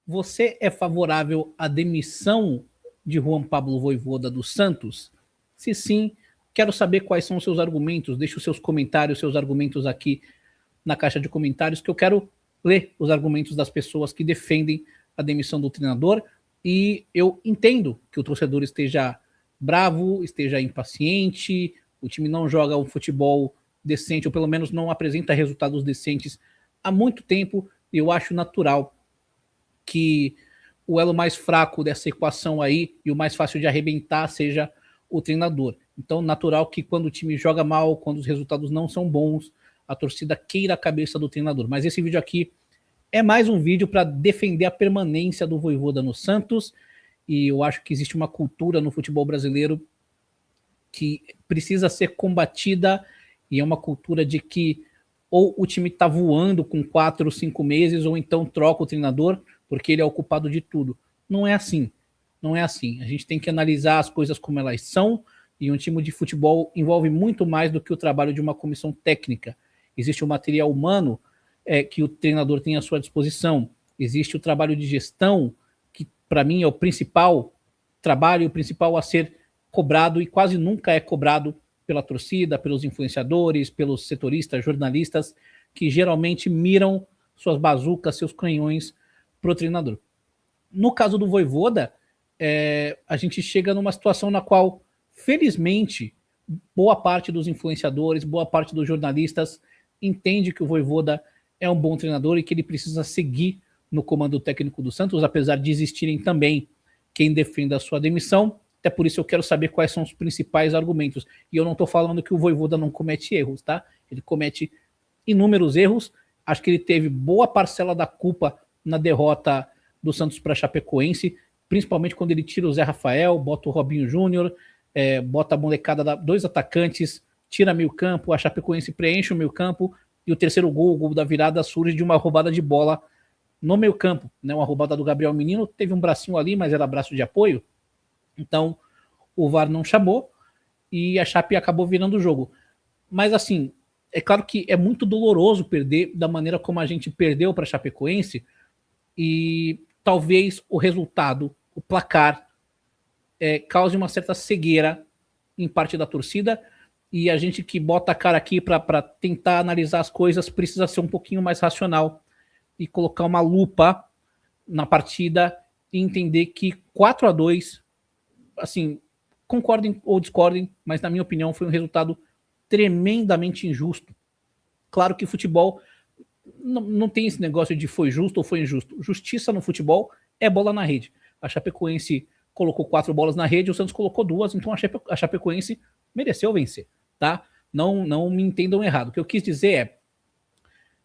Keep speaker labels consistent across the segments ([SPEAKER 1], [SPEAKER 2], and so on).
[SPEAKER 1] Você é favorável à demissão de Juan Pablo Vojvoda do Santos? Se sim, quero saber quais são os seus argumentos. Deixe os seus comentários, seus argumentos aqui na caixa de comentários, que eu quero ler os argumentos das pessoas que defendem a demissão do treinador. E eu entendo que o torcedor esteja bravo, esteja impaciente, o time não joga um futebol decente, ou pelo menos não apresenta resultados decentes há muito tempo, e eu acho natural que o elo mais fraco dessa equação aí e o mais fácil de arrebentar seja o treinador. Então, natural que quando o time joga mal, quando os resultados não são bons, a torcida queira a cabeça do treinador. Mas esse vídeo aqui é mais um vídeo para defender a permanência do Vojvoda no Santos, e eu acho que existe uma cultura no futebol brasileiro que precisa ser combatida, e é uma cultura de que ou o time está voando com 4 ou 5 meses, ou então troca o treinador, porque ele é o culpado de tudo. Não é assim. Não é assim. A gente tem que analisar as coisas como elas são, e um time de futebol envolve muito mais do que o trabalho de uma comissão técnica. Existe o material humano que o treinador tem à sua disposição. Existe o trabalho de gestão, que para mim é o principal trabalho, o principal a ser cobrado, e quase nunca é cobrado pela torcida, pelos influenciadores, pelos setoristas, jornalistas, que geralmente miram suas bazucas, seus canhões para o treinador. No caso do Vojvoda, a gente chega numa situação na qual, felizmente, boa parte dos influenciadores, boa parte dos jornalistas entende que o Vojvoda é um bom treinador e que ele precisa seguir no comando técnico do Santos, apesar de existirem também quem defenda a sua demissão. Até por isso eu quero saber quais são os principais argumentos. E eu não estou falando que o Vojvoda não comete erros, tá? Ele comete inúmeros erros. Acho que ele teve boa parcela da culpa na derrota do Santos para a Chapecoense, principalmente quando ele tira o Zé Rafael, bota o Robinho Júnior, bota a molecada, 2 atacantes, tira meio campo, a Chapecoense preenche o meio campo, e o terceiro gol, o gol da virada, surge de uma roubada de bola no meio campo, né? Uma roubada do Gabriel Menino, teve um bracinho ali, mas era braço de apoio, então o VAR não chamou, e a Chape acabou virando o jogo. Mas assim, é claro que é muito doloroso perder da maneira como a gente perdeu para a Chapecoense, e talvez o resultado, o placar, cause uma certa cegueira em parte da torcida, e a gente que bota a cara aqui para tentar analisar as coisas precisa ser um pouquinho mais racional e colocar uma lupa na partida e entender que 4-2, assim, concordem ou discordem, mas na minha opinião foi um resultado tremendamente injusto. Claro que futebol não tem esse negócio de foi justo ou foi injusto. Justiça no futebol é bola na rede. A Chapecoense colocou 4 bolas na rede, o Santos colocou 2, então a Chapecoense mereceu vencer, tá? Não me entendam errado. O que eu quis dizer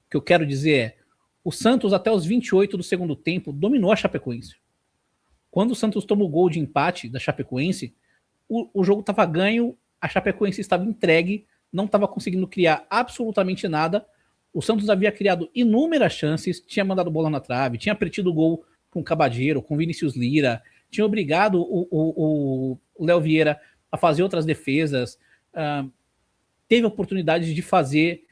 [SPEAKER 1] o que eu quero dizer é, o Santos até os 28 do segundo tempo dominou a Chapecoense. Quando o Santos tomou o gol de empate da Chapecoense, o jogo estava ganho, a Chapecoense estava entregue, não estava conseguindo criar absolutamente nada. O Santos havia criado inúmeras chances, tinha mandado bola na trave, tinha perdido o gol com o Cabadeiro, com o Vinícius Lira, tinha obrigado o Léo Vieira a fazer outras defesas, teve oportunidade de fazer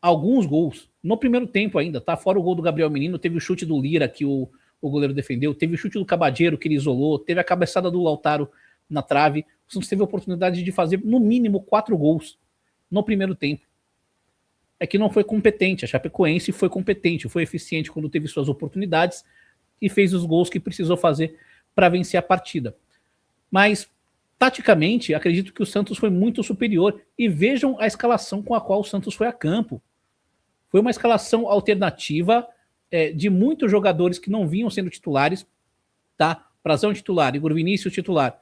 [SPEAKER 1] alguns gols no primeiro tempo ainda, tá? Fora o gol do Gabriel Menino, teve o chute do Lira que o goleiro defendeu, teve o chute do Cabadeiro que ele isolou, teve a cabeçada do Lautaro na trave. O Santos teve a oportunidade de fazer no mínimo 4 gols no primeiro tempo. É que não foi competente, a Chapecoense foi competente, foi eficiente quando teve suas oportunidades e fez os gols que precisou fazer para vencer a partida. Mas, taticamente, acredito que o Santos foi muito superior, e vejam a escalação com a qual o Santos foi a campo. Foi uma escalação alternativa de muitos jogadores que não vinham sendo titulares, tá? Frazão titular, Igor Vinícius titular,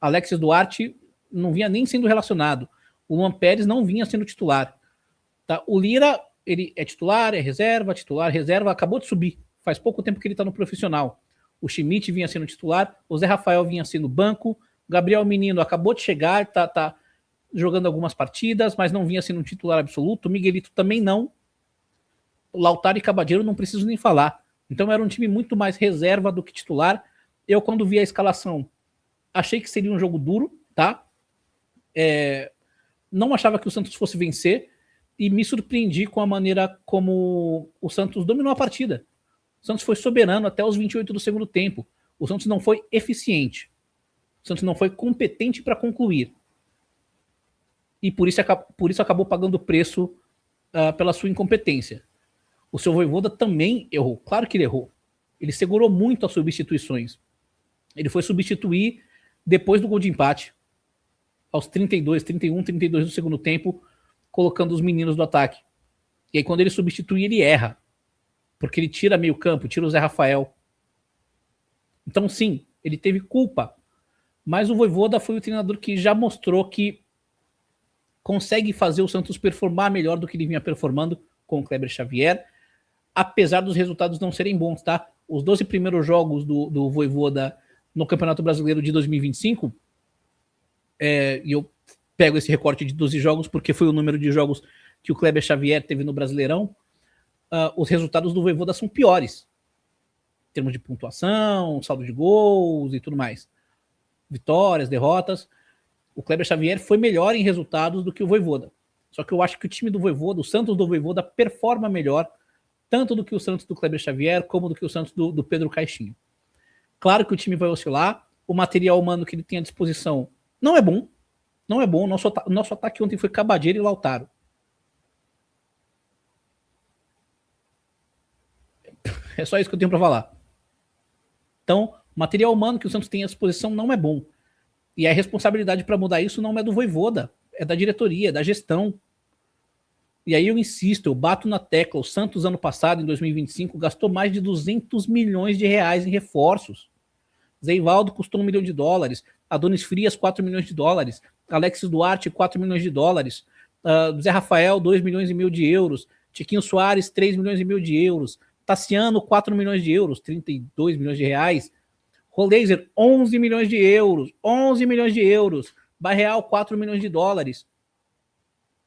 [SPEAKER 1] Alexis Duarte não vinha nem sendo relacionado, o Luan Pérez não vinha sendo titular, tá? O Lira, ele é titular, reserva, acabou de subir, faz pouco tempo que ele está no profissional. O Schmidt vinha sendo titular, o Zé Rafael vinha sendo banco, o Gabriel Menino acabou de chegar, tá jogando algumas partidas, mas não vinha sendo um titular absoluto, o Miguelito também não, o Lautaro e Cabadeiro não preciso nem falar. Então era um time muito mais reserva do que titular. Eu, quando vi a escalação, achei que seria um jogo duro, tá? Não achava que o Santos fosse vencer, e me surpreendi com a maneira como o Santos dominou a partida. O Santos foi soberano até os 28 do segundo tempo. O Santos não foi eficiente. O Santos não foi competente para concluir. E por isso acabou pagando o preço pela sua incompetência. O seu Vojvoda também errou. Claro que ele errou. Ele segurou muito as substituições. Ele foi substituir depois do gol de empate, aos 32 do segundo tempo, colocando os meninos do ataque. E aí quando ele substitui, ele erra. Porque ele tira meio campo, tira o Zé Rafael. Então sim, ele teve culpa. Mas o Vojvoda foi o treinador que já mostrou que consegue fazer o Santos performar melhor do que ele vinha performando com o Kleber Xavier, apesar dos resultados não serem bons, tá? Os 12 primeiros jogos do Vojvoda no Campeonato Brasileiro de 2025, e eu pego esse recorte de 12 jogos porque foi o número de jogos que o Kleber Xavier teve no Brasileirão, os resultados do Vojvoda são piores, em termos de pontuação, saldo de gols e tudo mais. Vitórias, derrotas. O Kleber Xavier foi melhor em resultados do que o Vojvoda. Só que eu acho que o time do Vojvoda, o Santos do Vojvoda, performa melhor, tanto do que o Santos do Kleber Xavier, como do que o Santos do Pedro Caixinha. Claro que o time vai oscilar, o material humano que ele tem à disposição não é bom. Não é bom. Nosso ataque ontem foi Cabadeiro e Lautaro. É só isso que eu tenho para falar. Então, o material humano que o Santos tem à disposição não é bom. E a responsabilidade para mudar isso não é do Vojvoda, é da diretoria, da gestão. E aí eu insisto, eu bato na tecla. O Santos, ano passado, em 2025, gastou mais de 200 milhões de reais em reforços. Zeivaldo custou $1 milhão. Adonis Frias, 4 milhões de dólares. Alexis Duarte, 4 milhões de dólares. Zé Rafael, 2 milhões e meio de euros. Tiquinho Soares, 3 milhões e meio de euros. Tassiano, 4 milhões de euros, 32 milhões de reais. Roleiser, 11 milhões de euros. 11 milhões de euros. Barreal, 4 milhões de dólares.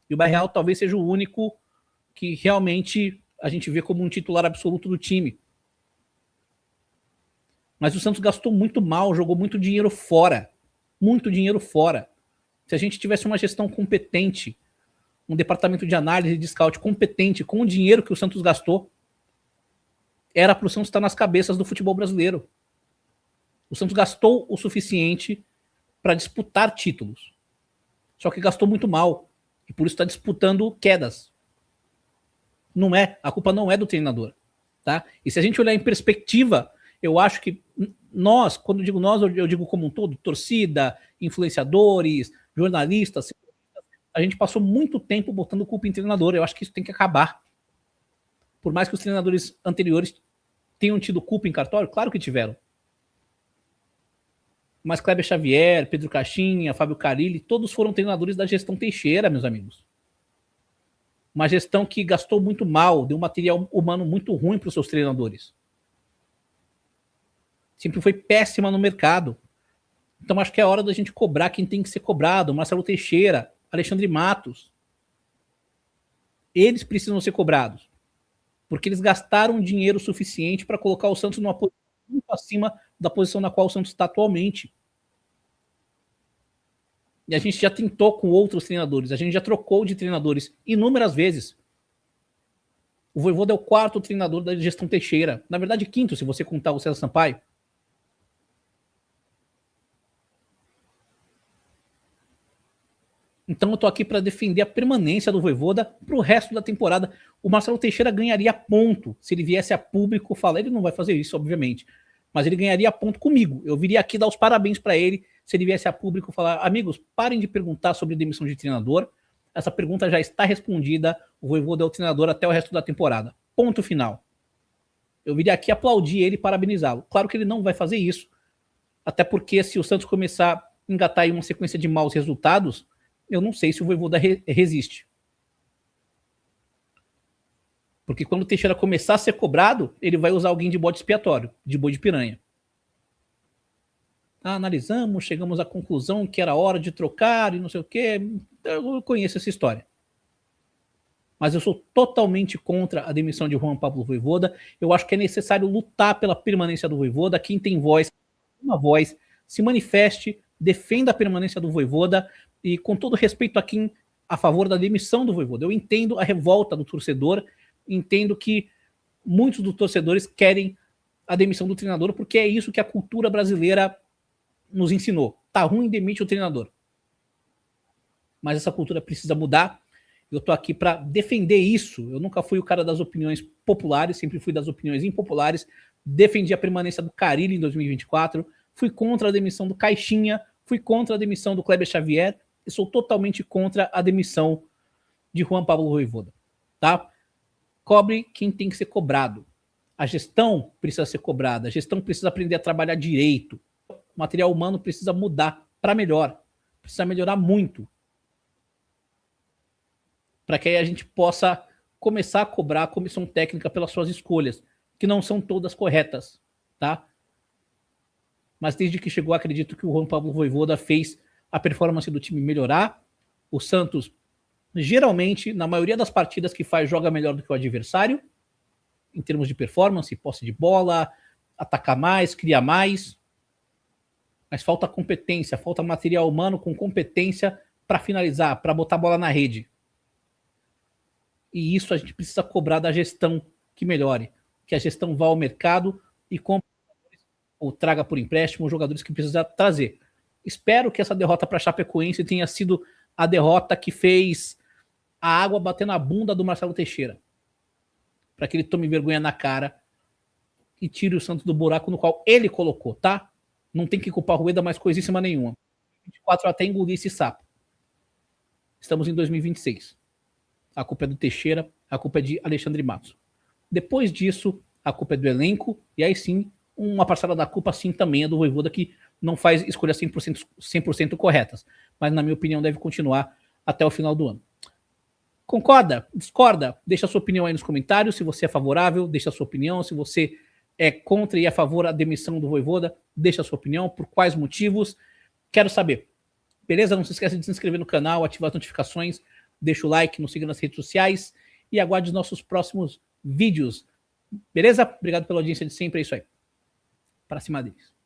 [SPEAKER 1] E o Barreal talvez seja o único que realmente a gente vê como um titular absoluto do time. Mas o Santos gastou muito mal, jogou muito dinheiro fora. Muito dinheiro fora. Se a gente tivesse uma gestão competente, um departamento de análise e de scout competente com o dinheiro que o Santos gastou, era para o Santos estar nas cabeças do futebol brasileiro. O Santos gastou o suficiente para disputar títulos. Só que gastou muito mal. E por isso está disputando quedas. Não é. A culpa não é do treinador. Tá? E se a gente olhar em perspectiva, eu acho que nós, quando eu digo nós, eu digo como um todo, torcida, influenciadores, jornalistas, a gente passou muito tempo botando culpa em treinador. Eu acho que isso tem que acabar. Por mais que os treinadores anteriores tenham tido culpa em cartório, claro que tiveram. Mas Kleber Xavier, Pedro Caixinha, Fábio Carille, todos foram treinadores da gestão Teixeira, meus amigos. Uma gestão que gastou muito mal, deu material humano muito ruim para os seus treinadores. Sempre foi péssima no mercado. Então acho que é hora da gente cobrar quem tem que ser cobrado. Marcelo Teixeira, Alexandre Matos. Eles precisam ser cobrados. Porque eles gastaram dinheiro suficiente para colocar o Santos numa posição muito acima da posição na qual o Santos está atualmente. E a gente já tentou com outros treinadores, a gente já trocou de treinadores inúmeras vezes. O Vojvoda é o 4º treinador da gestão Teixeira. Na verdade, 5º, se você contar o César Sampaio. Então eu tô aqui para defender a permanência do Vojvoda para o resto da temporada. O Marcelo Teixeira ganharia ponto se ele viesse a público falar. Ele não vai fazer isso, obviamente. Mas ele ganharia ponto comigo. Eu viria aqui dar os parabéns para ele se ele viesse a público falar: amigos, parem de perguntar sobre demissão de treinador. Essa pergunta já está respondida. O Vojvoda é o treinador até o resto da temporada. Ponto final. Eu viria aqui aplaudir ele e parabenizá-lo. Claro que ele não vai fazer isso. Até porque se o Santos começar a engatar aí uma sequência de maus resultados, eu não sei se o Vojvoda resiste. Porque quando o Teixeira começar a ser cobrado, ele vai usar alguém de bode expiatório, de boi de piranha. Analisamos, chegamos à conclusão que era hora de trocar e não sei o quê. Eu conheço essa história. Mas eu sou totalmente contra a demissão de Juan Pablo Vojvoda. Eu acho que é necessário lutar pela permanência do Vojvoda. Quem tem voz, uma voz, se manifeste, defenda a permanência do Vojvoda. E com todo respeito a quem a favor da demissão do Vojvoda, eu entendo a revolta do torcedor, entendo que muitos dos torcedores querem a demissão do treinador, porque é isso que a cultura brasileira nos ensinou. Tá ruim, demite o treinador. Mas essa cultura precisa mudar. Eu tô aqui para defender isso. Eu nunca fui o cara das opiniões populares, sempre fui das opiniões impopulares. Defendi a permanência do Carille em 2024, fui contra a demissão do Caixinha, fui contra a demissão do Kleber Xavier e sou totalmente contra a demissão de Juan Pablo Vojvoda, tá? Cobre quem tem que ser cobrado. A gestão precisa ser cobrada, a gestão precisa aprender a trabalhar direito. O material humano precisa mudar para melhor, precisa melhorar muito, para que aí a gente possa começar a cobrar a comissão técnica pelas suas escolhas, que não são todas corretas, tá? Mas desde que chegou, acredito que o Juan Pablo Vojvoda fez a performance do time melhorar. O Santos, geralmente, na maioria das partidas que faz, joga melhor do que o adversário, em termos de performance, posse de bola, atacar mais, criar mais. Mas falta competência, falta material humano com competência para finalizar, para botar a bola na rede. E isso a gente precisa cobrar da gestão que melhore. Que a gestão vá ao mercado e compre ou traga por empréstimo os jogadores que precisa trazer. Espero que essa derrota para a Chapecoense tenha sido a derrota que fez a água bater na bunda do Marcelo Teixeira. Para que ele tome vergonha na cara e tire o Santos do buraco no qual ele colocou, tá? Não tem que culpar o Rueda mais coisíssima nenhuma. 24 até engolir esse sapo. Estamos em 2026. A culpa é do Teixeira, a culpa é de Alexandre Matos. Depois disso, a culpa é do elenco, e aí sim, uma parcela da culpa sim também é do Vojvoda, que não faz escolhas 100% corretas. Mas, na minha opinião, deve continuar até o final do ano. Concorda? Discorda? Deixa a sua opinião aí nos comentários. Se você é favorável, deixa a sua opinião. Se você é contra e é a favor da demissão do Vojvoda, deixa a sua opinião. Por quais motivos? Quero saber. Beleza? Não se esqueça de se inscrever no canal, ativar as notificações, deixa o like, nos siga nas redes sociais e aguarde os nossos próximos vídeos. Beleza? Obrigado pela audiência de sempre. É isso aí. Para cima deles.